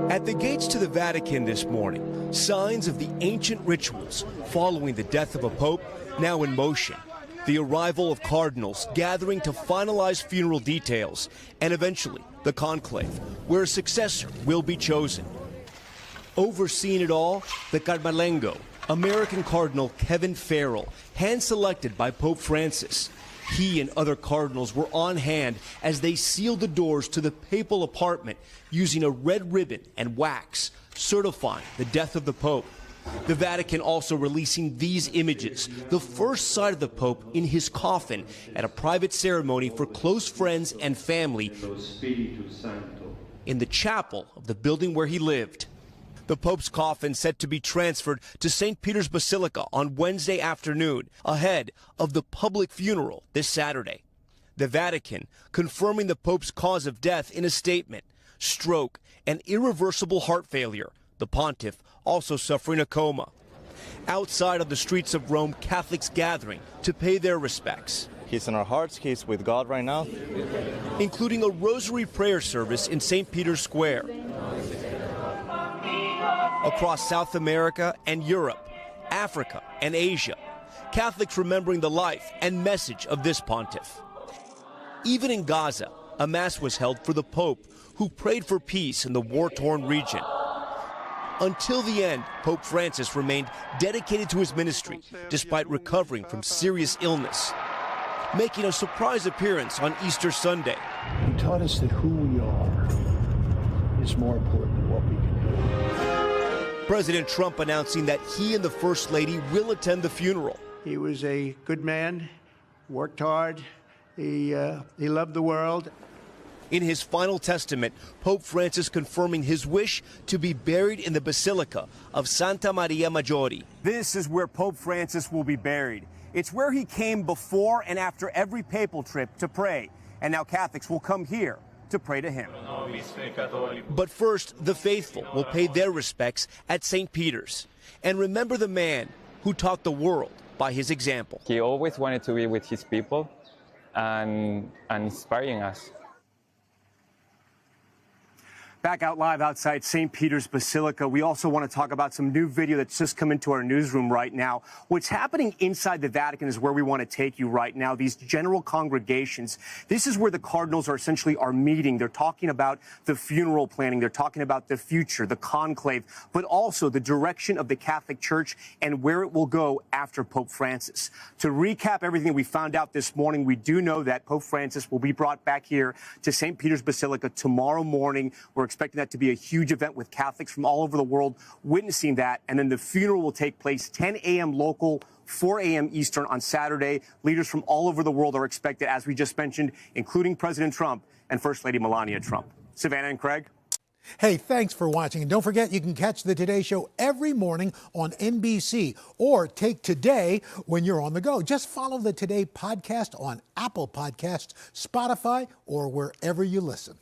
At the gates to the Vatican this morning, signs of the ancient rituals following the death of a pope now in motion. The arrival of cardinals gathering to finalize funeral details, and eventually the conclave, where a successor will be chosen. Overseeing it all, the Carmalengo, American Cardinal Kevin Farrell, hand-selected by Pope Francis. He and other cardinals were on hand as they sealed the doors to the papal apartment using a red ribbon and wax, certifying the death of the Pope. The Vatican also releasing these images, the first sight of the Pope in his coffin at a private ceremony for close friends and family in the chapel of the building where he lived. The Pope's coffin set to be transferred to St. Peter's Basilica on Wednesday afternoon, ahead of the public funeral this Saturday. The Vatican confirming the Pope's cause of death in a statement: stroke and irreversible heart failure. The pontiff also suffering a coma. Outside of the streets of Rome, Catholics gathering to pay their respects. He's in our hearts, he's with God right now. Including a rosary prayer service in St. Peter's Square. Across South America and Europe, Africa and Asia, Catholics remembering the life and message of this pontiff. Even in Gaza, a mass was held for the Pope, who prayed for peace in the war-torn region. Until the end, Pope Francis remained dedicated to his ministry, despite recovering from serious illness, making a surprise appearance on Easter Sunday. He taught us that who we are is more important than what we can do. President Trump announcing that he and the First Lady will attend the funeral. He was a good man, worked hard, he loved the world. In his final testament, Pope Francis confirming his wish to be buried in the Basilica of Santa Maria Maggiore. This is where Pope Francis will be buried. It's where he came before and after every papal trip to pray. And now Catholics will come here to pray to him. But first, the faithful will pay their respects at St. Peter's and remember the man who taught the world by his example. He always wanted to be with his people and inspiring us. Back out live outside St. Peter's Basilica, we also want to talk about some new video that's just come into our newsroom right now. What's happening inside the Vatican is where we want to take you right now. These general congregations, this is where the cardinals are essentially meeting. They're talking about the funeral planning. They're talking about the future, the conclave, but also the direction of the Catholic Church and where it will go after Pope Francis. To recap everything we found out this morning, we do know that Pope Francis will be brought back here to St. Peter's Basilica tomorrow morning. We're expecting that to be a huge event with Catholics from all over the world witnessing that. And then the funeral will take place 10 a.m. local, 4 a.m. Eastern on Saturday. Leaders from all over the world are expected, as we just mentioned, including President Trump and First Lady Melania Trump. Savannah and Craig. Hey, thanks for watching. And don't forget, you can catch the Today Show every morning on NBC or take Today when you're on the go. Just follow the Today podcast on Apple Podcasts, Spotify, or wherever you listen.